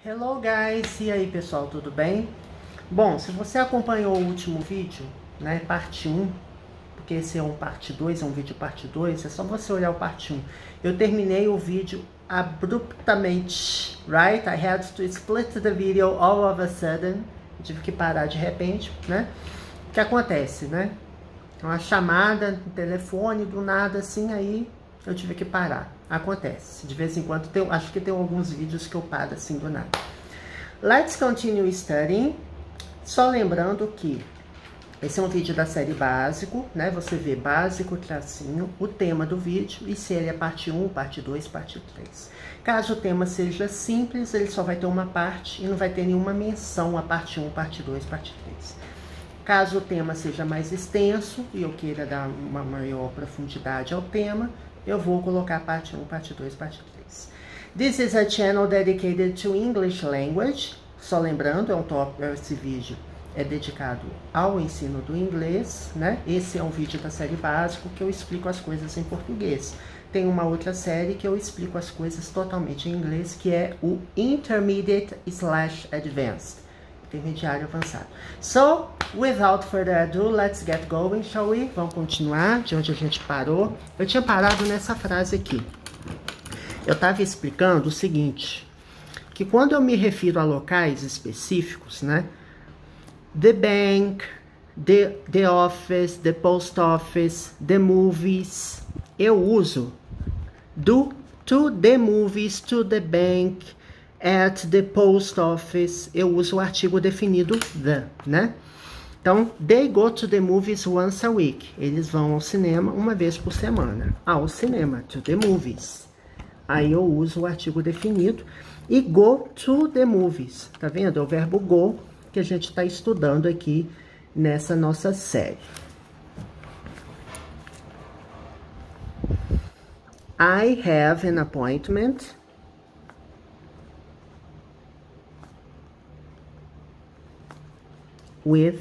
Hello guys, e aí pessoal, tudo bem? Bom, se você acompanhou o último vídeo, né, parte 1, porque esse é um parte 2, é um vídeo parte 2, é só você olhar o parte 1. Eu terminei o vídeo abruptamente, right? I had to split the video all of a sudden. Eu tive que parar de repente, né? O que acontece, né? Uma chamada no telefone, do nada assim, aí eu tive que parar. Acontece. De vez em quando, acho que tem alguns vídeos que eu paro assim do nada. Let's continue studying. Só lembrando que esse é um vídeo da série básico, né? Você vê básico, tracinho, o tema do vídeo e se ele é parte 1, parte 2, parte 3. Caso o tema seja simples, ele só vai ter uma parte e não vai ter nenhuma menção a parte 1, parte 2, parte 3. Caso o tema seja mais extenso e eu queira dar uma maior profundidade ao tema, eu vou colocar parte 1, parte 2, parte 3. This is a channel dedicated to English language. Só lembrando, esse vídeo é dedicado ao ensino do inglês, né? Esse é um vídeo da série básico que eu explico as coisas em português. Tem uma outra série que eu explico as coisas totalmente em inglês, que é o Intermediate/Advanced. Intermediário avançado. So, without further ado, let's get going, shall we? Vamos continuar de onde a gente parou. Eu tinha parado nessa frase aqui. Eu estava explicando o seguinte, que quando eu me refiro a locais específicos, né? The bank, the office, the post office, the movies, eu uso to the movies, to the bank, at the post office, eu uso o artigo definido the, né? Então, they go to the movies once a week. Eles vão ao cinema uma vez por semana. Ao cinema, to the movies. Aí eu uso o artigo definido. E go to the movies. Tá vendo? É o verbo go que a gente está estudando aqui nessa nossa série. I have an appointment with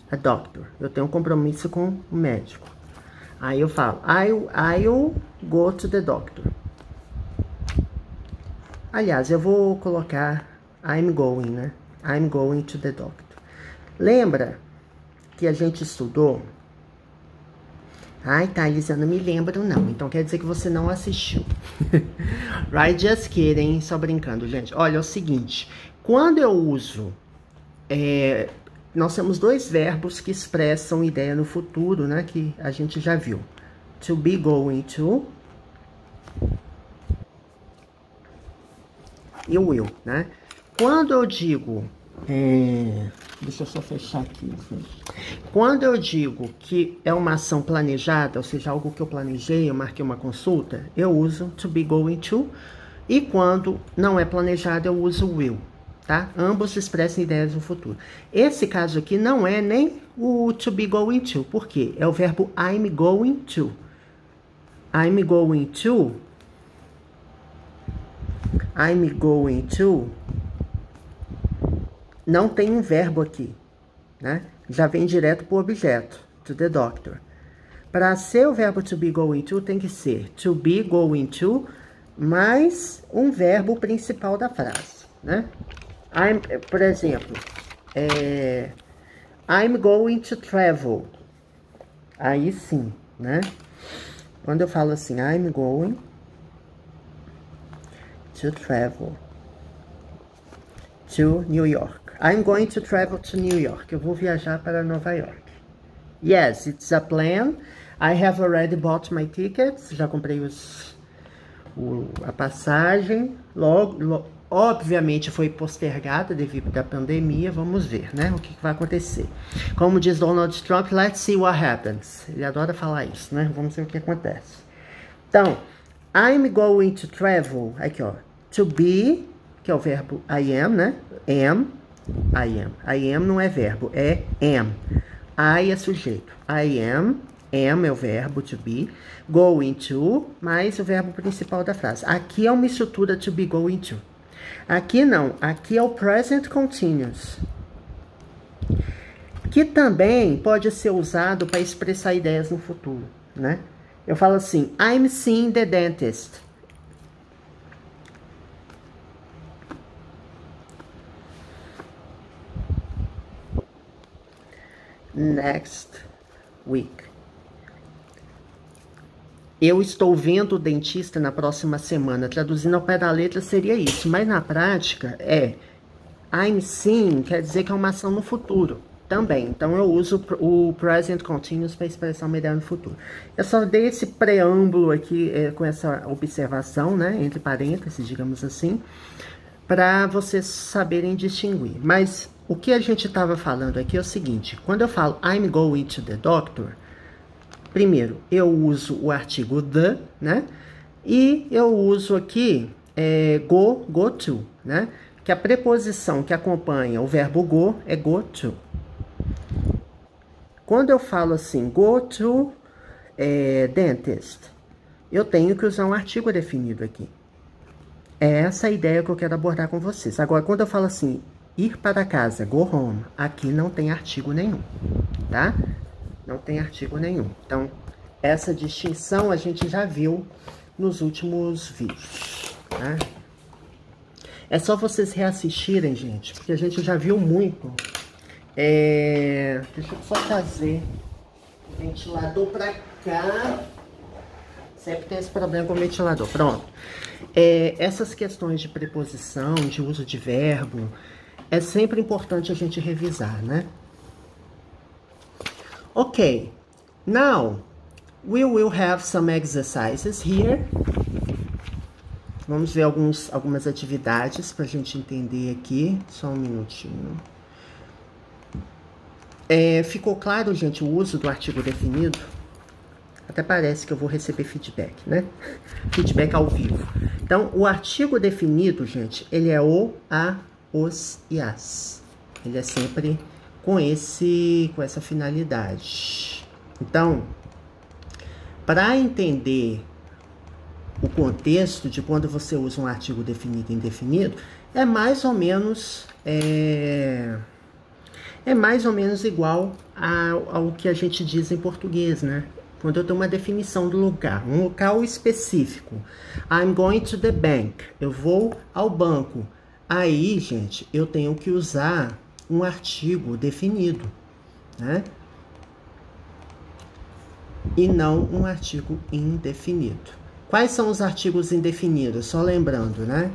a doctor. Eu tenho um compromisso com o médico. Aí eu falo, I'll go to the doctor. Aliás, eu vou colocar I'm going, né? I'm going to the doctor. Lembra que a gente estudou? Ai, Thales, eu não me lembro não. Então quer dizer que você não assistiu. Right, just kidding. Só brincando, gente. Olha, é o seguinte. Quando eu uso... nós temos dois verbos que expressam ideia no futuro, né? Que a gente já viu. To be going to... e o will, né? Quando eu digo... deixa eu só fechar aqui. Quando eu digo que é uma ação planejada, ou seja, algo que eu planejei, eu marquei uma consulta, eu uso to be going to. E quando não é planejado, eu uso will, tá? Ambos expressam ideias no futuro. Esse caso aqui não é nem o to be going to. Por quê? É o verbo I'm going to. I'm going to... I'm going to... não tem um verbo aqui, né? Já vem direto para o objeto, to the doctor. Para ser o verbo to be going to, tem que ser to be going to, mais um verbo principal da frase, né? Por exemplo, I'm going to travel. Aí sim, né? Quando eu falo assim, I'm going to travel to New York. I'm going to travel to New York. Eu vou viajar para Nova York. Yes, it's a plan. I have already bought my tickets. Já comprei a passagem. Obviamente foi postergada devido à pandemia. Vamos ver, né? O que vai acontecer. Como diz Donald Trump, let's see what happens. Ele adora falar isso, né? Vamos ver o que acontece. Então, I'm going to travel. Aqui, ó. To be, que é o verbo I am, né? I am. I am não é verbo, é am. I é sujeito. I am é o verbo to be. Going to, mais o verbo principal da frase. Aqui é uma estrutura to be going to. Aqui não. Aqui é o present continuous. Que também pode ser usado para expressar ideias no futuro, né? Eu falo assim, I'm seeing the dentist. next week. Eu estou vendo o dentista na próxima semana. Traduzindo ao pé da letra seria isso. Mas na prática I'm seeing quer dizer que é uma ação no futuro também. Então eu uso o present continuous para expressar uma ideia no futuro. Eu só dei esse preâmbulo aqui com essa observação, né? Entre parênteses, digamos assim, para vocês saberem distinguir. Mas o que a gente estava falando aqui é o seguinte. Quando eu falo I'm going to the doctor, primeiro, eu uso o artigo the, né? E eu uso aqui go to, né? Que a preposição que acompanha o verbo go é go to. Quando eu falo assim, go to dentist, eu tenho que usar um artigo definido aqui. É essa a ideia que eu quero abordar com vocês. Agora, quando eu falo assim, ir para casa, go home, aqui não tem artigo nenhum, tá? Não tem artigo nenhum. Então, essa distinção a gente já viu nos últimos vídeos, tá? É só vocês reassistirem, gente, porque a gente já viu muito. Deixa eu só trazer o ventilador pra cá. Sempre tem esse problema com o ventilador. Pronto. Essas questões de preposição, de uso de verbo, é sempre importante a gente revisar, né? Ok. Now, we will have some exercises here. Vamos ver algumas atividades para a gente entender aqui. Só um minutinho. Ficou claro, gente, o uso do artigo definido? Até parece que eu vou receber feedback, né? Feedback ao vivo. Então, o artigo definido, gente, ele é o, a, os e as. Ele é sempre com essa finalidade. Então, para entender o contexto de quando você usa um artigo definido e indefinido, é mais ou menos igual ao que a gente diz em português, né? Quando eu tenho uma definição do lugar, um local específico. I'm going to the bank. Eu vou ao banco. Aí, gente, eu tenho que usar um artigo definido, né? E não um artigo indefinido. Quais são os artigos indefinidos? Só lembrando, né?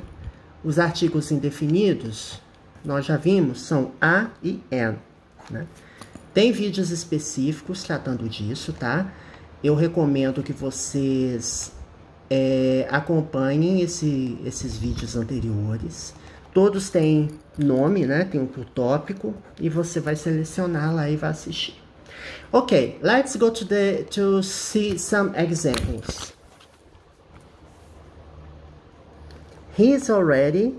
Os artigos indefinidos, nós já vimos, são a e an, né? Tem vídeos específicos tratando disso, tá? Eu recomendo que vocês acompanhem esses vídeos anteriores. Todos têm nome, né? Tem um tópico e você vai selecionar lá e vai assistir. Ok, let's go to see some examples. He's already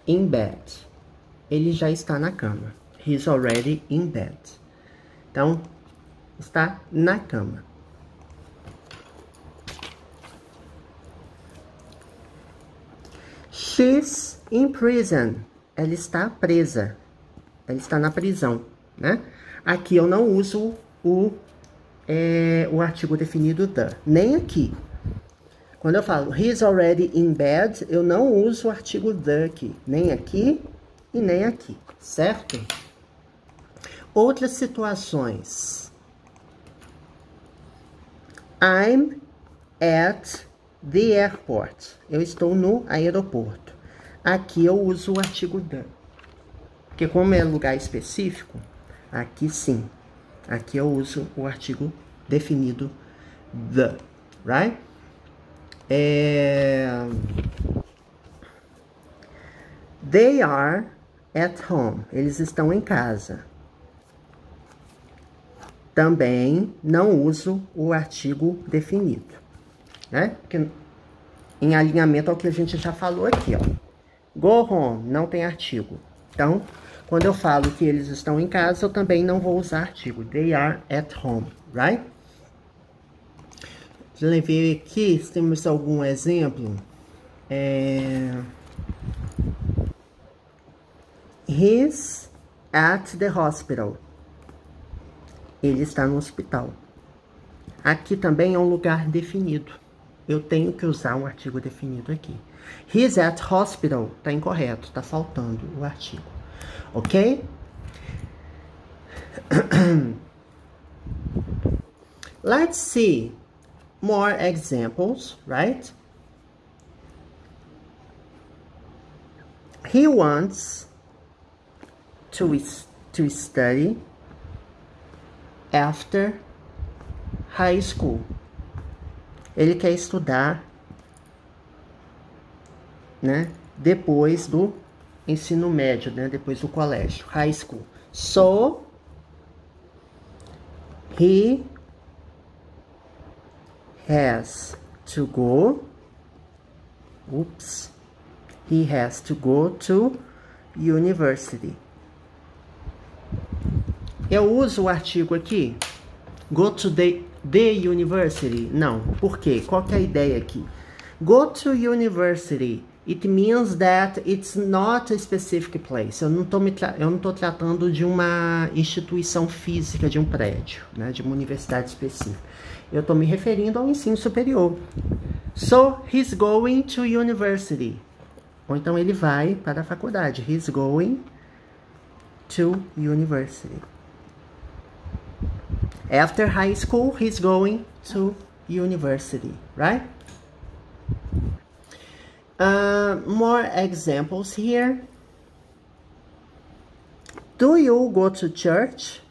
in bed. Ele já está na cama. He's already in bed. Então, está na cama. She's in prison. Ela está presa. Ela está na prisão, né? Aqui eu não uso o artigo definido the. Nem aqui. Quando eu falo he's already in bed, eu não uso o artigo the aqui. Nem aqui e nem aqui, certo? Outras situações. I'm at the airport. Eu estou no aeroporto. Aqui eu uso o artigo the. Porque como é lugar específico, aqui sim. Aqui eu uso o artigo definido the, right? They are at home. Eles estão em casa. Também não uso o artigo definido, né? Porque em alinhamento ao que a gente já falou aqui, ó. Go home, não tem artigo. Então, quando eu falo que eles estão em casa, eu também não vou usar artigo. They are at home, right? Deixa eu ver aqui se temos algum exemplo. He's at the hospital. Ele está no hospital. Aqui também é um lugar definido. Eu tenho que usar um artigo definido aqui. He's at hospital. Tá incorreto, tá faltando o artigo. Ok? Let's see more examples, right? He wants to study after high school. Ele quer estudar, né, depois do ensino médio, né, depois do colégio, high school. So, he has to go, he has to go to university. Eu uso o artigo aqui, go to the university. Não, por quê? Qual que é a ideia aqui? Go to university, it means that it's not a specific place. Eu não tô tratando de uma instituição física, de um prédio, né, de uma universidade específica. Eu tô me referindo ao ensino superior. So, he's going to university. Ou então ele vai para a faculdade. He's going to university. After high school, he's going to university, right? More examples here. Do you go to church?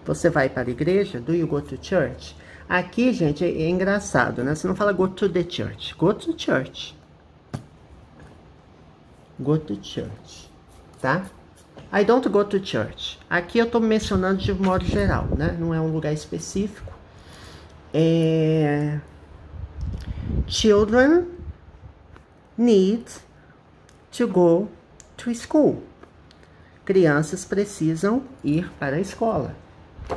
Você vai para a igreja? Do you go to church? Aqui, gente, é engraçado, né? Você não fala go to the church. Go to church. Go to church, tá? I don't go to church. Aqui eu tô mencionando de modo geral, né? Não é um lugar específico. Children need to go to school. Crianças precisam ir para a escola.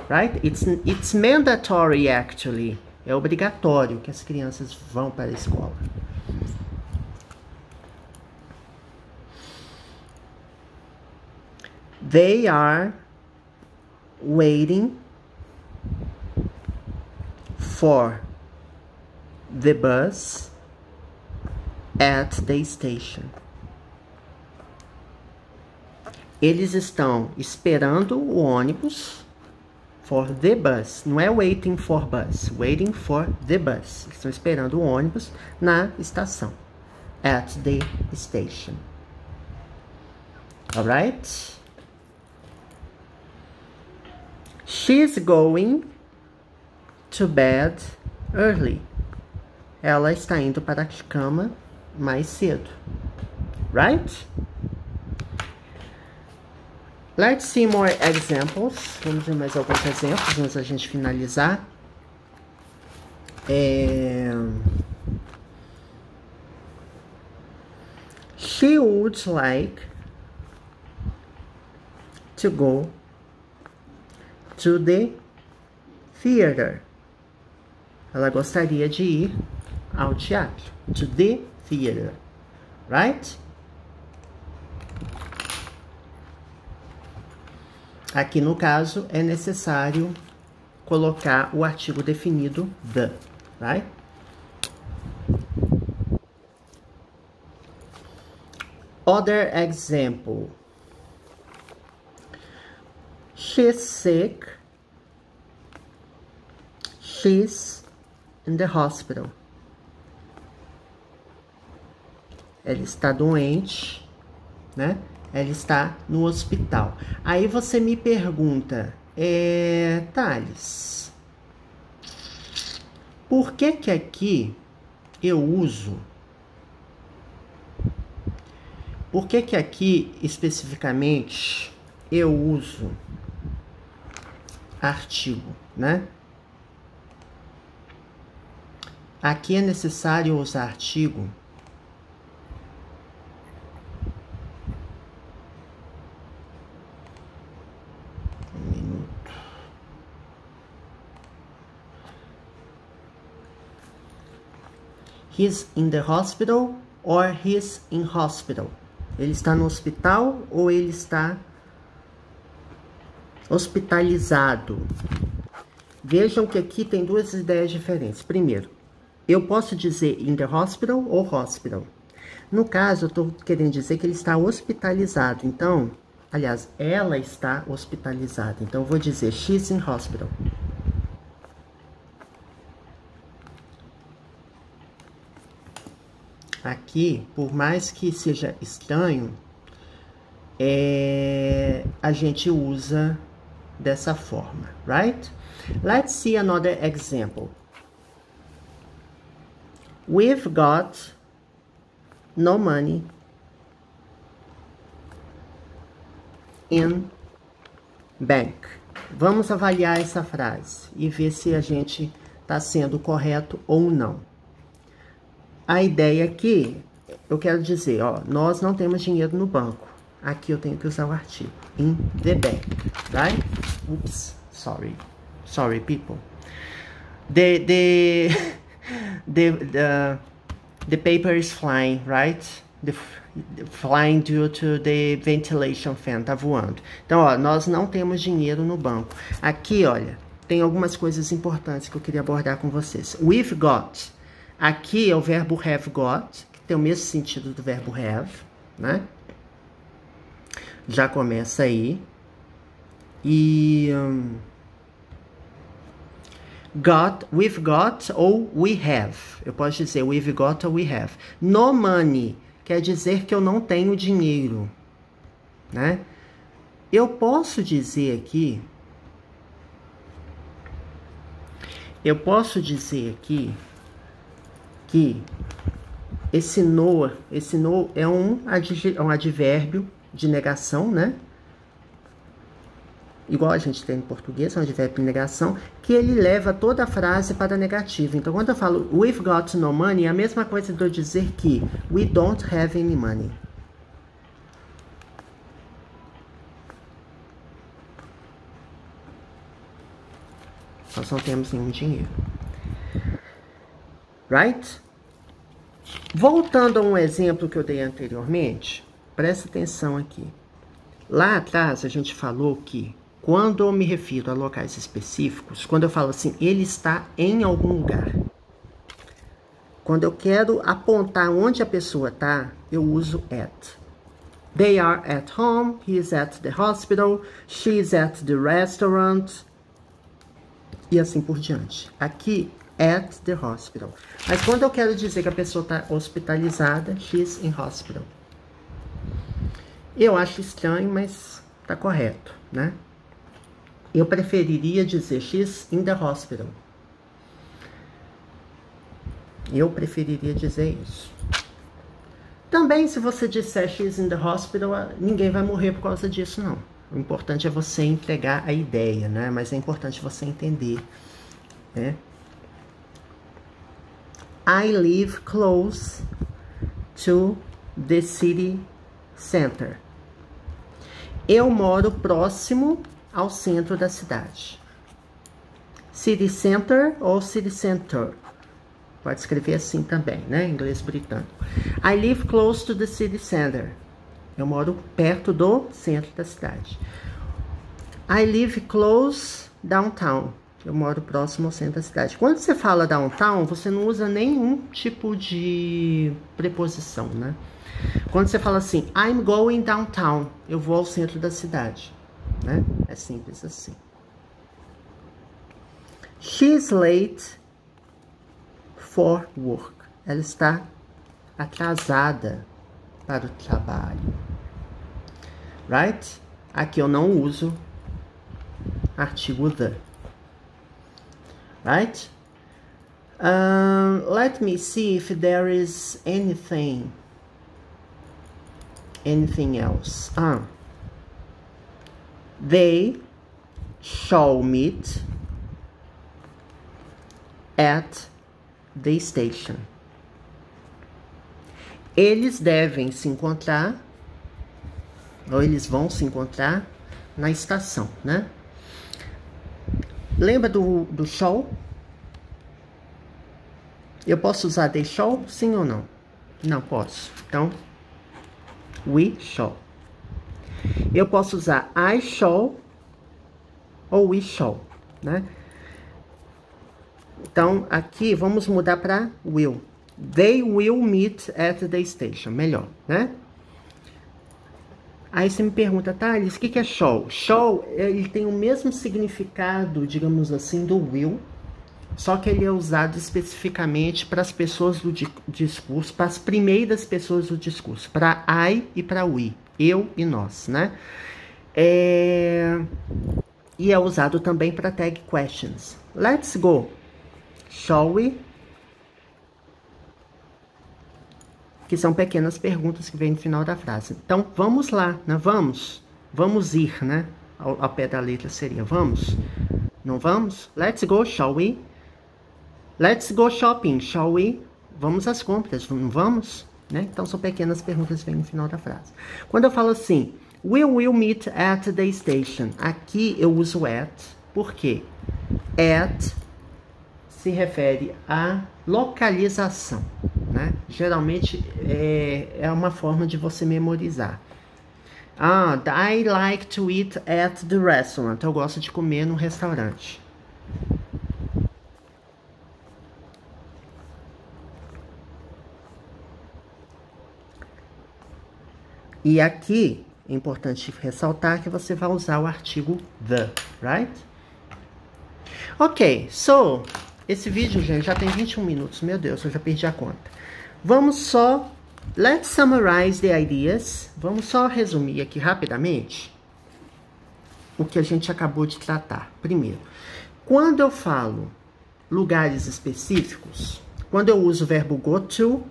Right? It's mandatory, actually. É obrigatório que as crianças vão para a escola. They are waiting for the bus at the station. Eles estão esperando o ônibus. For the bus. Não é waiting for bus. Waiting for the bus. Eles estão esperando o ônibus na estação. At the station. Alright? She's going to bed early. Ela está indo para a cama mais cedo. Right? Let's see more examples. Vamos ver mais alguns exemplos antes da gente finalizar. She would like to go to the theater. Ela gostaria de ir ao teatro. To the theater. Right? Aqui no caso é necessário colocar o artigo definido the, right? Other example. She's sick. She's in the hospital. Ela está doente, né? Ela está no hospital. Aí você me pergunta, Thales, por que que aqui eu uso? Por que que aqui especificamente eu uso artigo, né? Aqui é necessário usar artigo He's in the hospital or he's in hospital. Ele está no hospital ou ele está hospitalizado. Vejam que aqui tem duas ideias diferentes. Primeiro, eu posso dizer in the hospital ou hospital. No caso, eu estou querendo dizer que ele está hospitalizado. Então, aliás, ela está hospitalizada. Então, eu vou dizer she's in hospital. Aqui, por mais que seja estranho, a gente usa dessa forma, right? Let's see another example. We've got no money in bank. Vamos avaliar essa frase e ver se a gente está sendo correto ou não. A ideia aqui, eu quero dizer, ó, nós não temos dinheiro no banco. Aqui eu tenho que usar o artigo. In the bank, right? Oops, sorry. Sorry, people. The paper is flying, right? Flying due to the ventilation fan, tá voando. Então, ó, nós não temos dinheiro no banco. Aqui, olha, tem algumas coisas importantes que eu queria abordar com vocês. We've got. Aqui é o verbo have got, que tem o mesmo sentido do verbo have, né? Já começa aí. E we've got ou we have. Eu posso dizer we've got ou we have. No money quer dizer que eu não tenho dinheiro, né? Eu posso dizer aqui que esse no é um advérbio de negação, né? Igual a gente tem em português, é um advérbio de negação, que ele leva toda a frase para a negativa. Então, quando eu falo we've got no money, é a mesma coisa de eu dizer que we don't have any money. Nós não temos nenhum dinheiro. Right? Voltando a um exemplo que eu dei anteriormente, presta atenção aqui. Lá atrás a gente falou que quando eu me refiro a locais específicos, quando eu falo assim, ele está em algum lugar. Quando eu quero apontar onde a pessoa está, eu uso at. They are at home, he is at the hospital, she is at the restaurant, e assim por diante. Aqui, at the hospital. Mas quando eu quero dizer que a pessoa está hospitalizada, she's in hospital. Eu acho estranho, mas tá correto, né? Eu preferiria dizer she's in the hospital. Eu preferiria dizer isso. Também, se você disser she's in the hospital, ninguém vai morrer por causa disso, não. O importante é você entregar a ideia, né? Mas é importante você entender, né? I live close to the city center. Eu moro próximo ao centro da cidade. City center ou city center. Pode escrever assim também, né? Em inglês britânico. I live close to the city center. Eu moro perto do centro da cidade. I live close downtown. Eu moro próximo ao centro da cidade. Quando você fala downtown, você não usa nenhum tipo de preposição, né? Quando você fala assim, I'm going downtown, eu vou ao centro da cidade, né? É simples assim. She's late for work. Ela está atrasada para o trabalho. Right? Aqui eu não uso artigo the. Right? Let me see if there is anything else. They shall meet at the station. Eles devem se encontrar, ou eles vão se encontrar na estação, né? Lembra do shall? Eu posso usar they shall? Sim ou não? Não posso. Então, we shall. Eu posso usar I shall ou we shall, né? Então, aqui vamos mudar para will. They will meet at the station. Melhor, né? Aí você me pergunta, Thales, o que é shall? Shall, ele tem o mesmo significado, digamos assim, do will, só que ele é usado especificamente para as pessoas do discurso, para as primeiras pessoas do discurso, para I e para we, eu e nós, né? E é usado também para tag questions. Let's go. Shall we? Que são pequenas perguntas que vêm no final da frase. Então, vamos lá, né? Vamos ir, né? Ao pé da letra seria vamos. Não vamos? Let's go, shall we? Let's go shopping, shall we? Vamos às compras, não vamos? Né? Então, são pequenas perguntas que vêm no final da frase. Quando eu falo assim, we will meet at the station. Aqui eu uso at, por quê? At se refere à localização, né? Geralmente é uma forma de você memorizar. I like to eat at the restaurant. Eu gosto de comer no restaurante. E aqui é importante ressaltar que você vai usar o artigo the, right? Ok, so esse vídeo, gente, já tem 21 minutos. Meu Deus, eu já perdi a conta. Vamos só... Let's summarize the ideas. Vamos só resumir aqui rapidamente o que a gente acabou de tratar. Primeiro, quando eu falo lugares específicos, quando eu uso o verbo go to,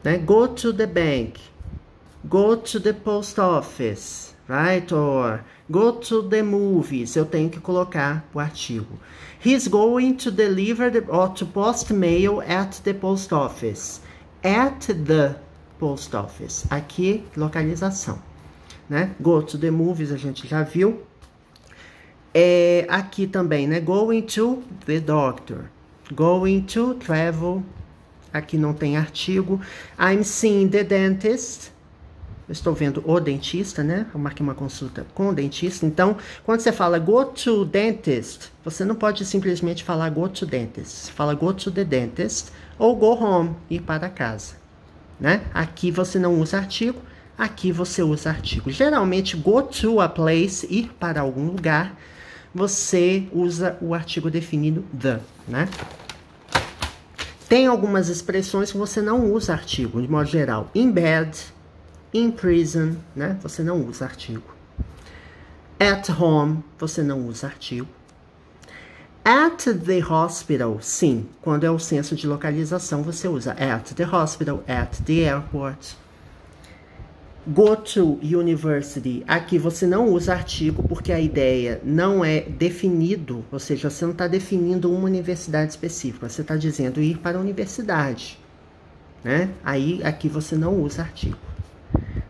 né? Go to the bank, go to the post office, right? Or go to the movies, eu tenho que colocar o artigo. He's going to deliver or to post mail at the post office. At the post office. Aqui, localização, né? Go to the movies, a gente já viu. Aqui também, né? Going to the doctor. Going to travel. Aqui não tem artigo. I'm seeing the dentist. Eu estou vendo o dentista, né? Eu marquei uma consulta com o dentista. Então, quando você fala go to dentist, você não pode simplesmente falar go to dentist. Você fala go to the dentist ou go home, ir para casa, né? Aqui você não usa artigo, aqui você usa artigo. Geralmente, go to a place, ir para algum lugar, você usa o artigo definido the, né? Tem algumas expressões que você não usa artigo, de modo geral. In bed, in prison, né? Você não usa artigo. At home, você não usa artigo. At the hospital, sim. Quando é o senso de localização, você usa at the hospital, at the airport. Go to university, aqui você não usa artigo porque a ideia não é definido, ou seja, você não está definindo uma universidade específica, você está dizendo ir para a universidade, né? Aí, aqui você não usa artigo.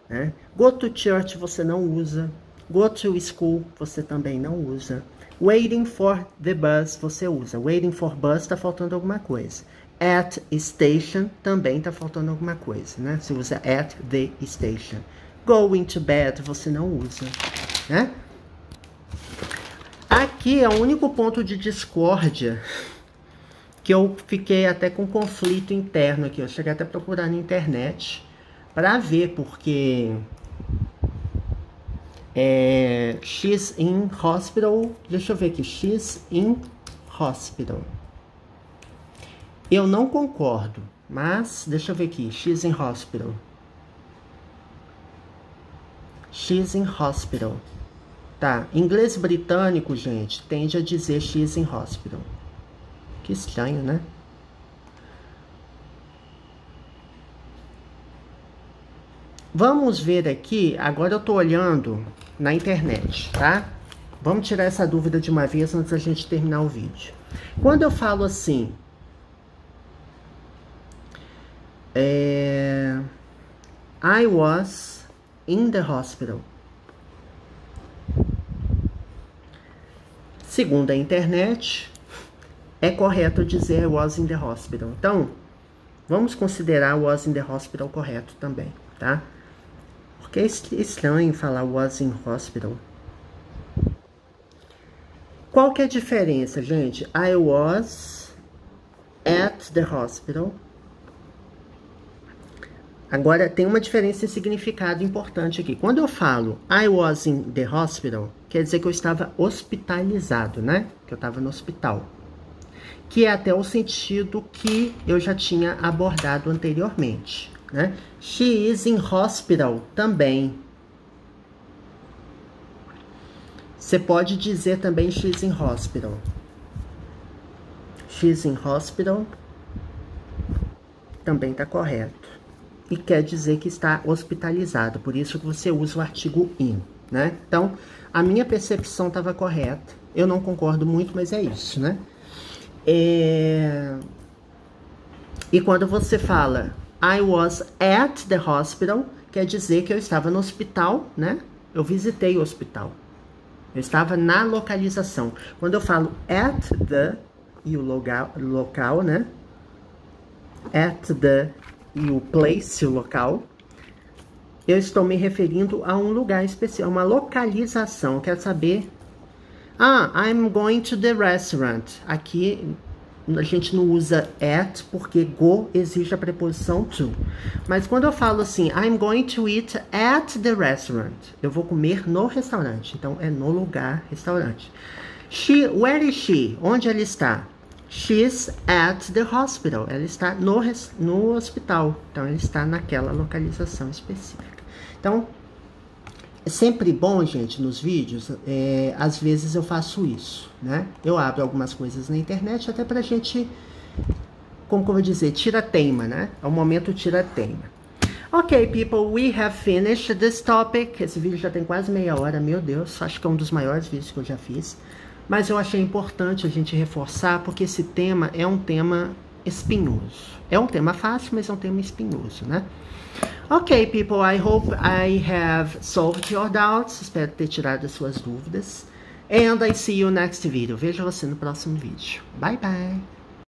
Né? Go to church você não usa. Go to school você também não usa. Waiting for the bus você usa. Waiting for bus está faltando alguma coisa. At station também está faltando alguma coisa, né? Você usa at the station. Going to bed você não usa, né? Aqui é o único ponto de discórdia que eu fiquei até com conflito interno aqui. Eu cheguei até a procurar na internet para ver, porque she's in hospital. Deixa eu ver aqui. She's in hospital. Eu não concordo, mas deixa eu ver aqui. She's in hospital. She's in hospital. Tá. Inglês britânico, gente, tende a dizer she's in hospital. Que estranho, né? Vamos ver aqui, agora eu tô olhando na internet, tá? Vamos tirar essa dúvida de uma vez antes da gente terminar o vídeo. Quando eu falo assim, I was in the hospital. Segundo a internet, é correto dizer I was in the hospital. Então, vamos considerar was in the hospital correto também, tá? Porque é estranho falar was in hospital. Qual que é a diferença, gente? I was at the hospital. Agora, tem uma diferença em significado importante aqui. Quando eu falo I was in the hospital, quer dizer que eu estava hospitalizado, né? Que eu estava no hospital. Que é até o sentido que eu já tinha abordado anteriormente, né? She is in hospital também. Você pode dizer também she's in hospital. She's in hospital também está correto. E quer dizer que está hospitalizado. Por isso que você usa o artigo in, né? Então, a minha percepção estava correta. Eu não concordo muito, mas é isso, né? E quando você fala I was at the hospital, quer dizer que eu estava no hospital, né? Eu visitei o hospital. Eu estava na localização. Quando eu falo at the, e o local, né? At the, e o place, o local, eu estou me referindo a um lugar especial, uma localização. Eu quero saber... I'm going to the restaurant. Aqui a gente não usa at, porque go exige a preposição to. Mas quando eu falo assim, I'm going to eat at the restaurant, eu vou comer no restaurante. Então, é no lugar, restaurante. Where is she? Onde ela está? She's at the hospital. Ela está no hospital. Então, ela está naquela localização específica. Então, é sempre bom, gente, nos vídeos, às vezes eu faço isso, né? Eu abro algumas coisas na internet até pra gente, como que eu vou dizer, tira-teima, né? É o momento tira-teima. Ok, people, we have finished this topic. Esse vídeo já tem quase meia hora, meu Deus. Acho que é um dos maiores vídeos que eu já fiz. Mas eu achei importante a gente reforçar, porque esse tema é um tema espinhoso. É um tema fácil, mas é um tema espinhoso, né? Ok, people, I hope I have solved your doubts. Espero ter tirado as suas dúvidas. And I see you next video. Vejo você no próximo vídeo. Bye, bye.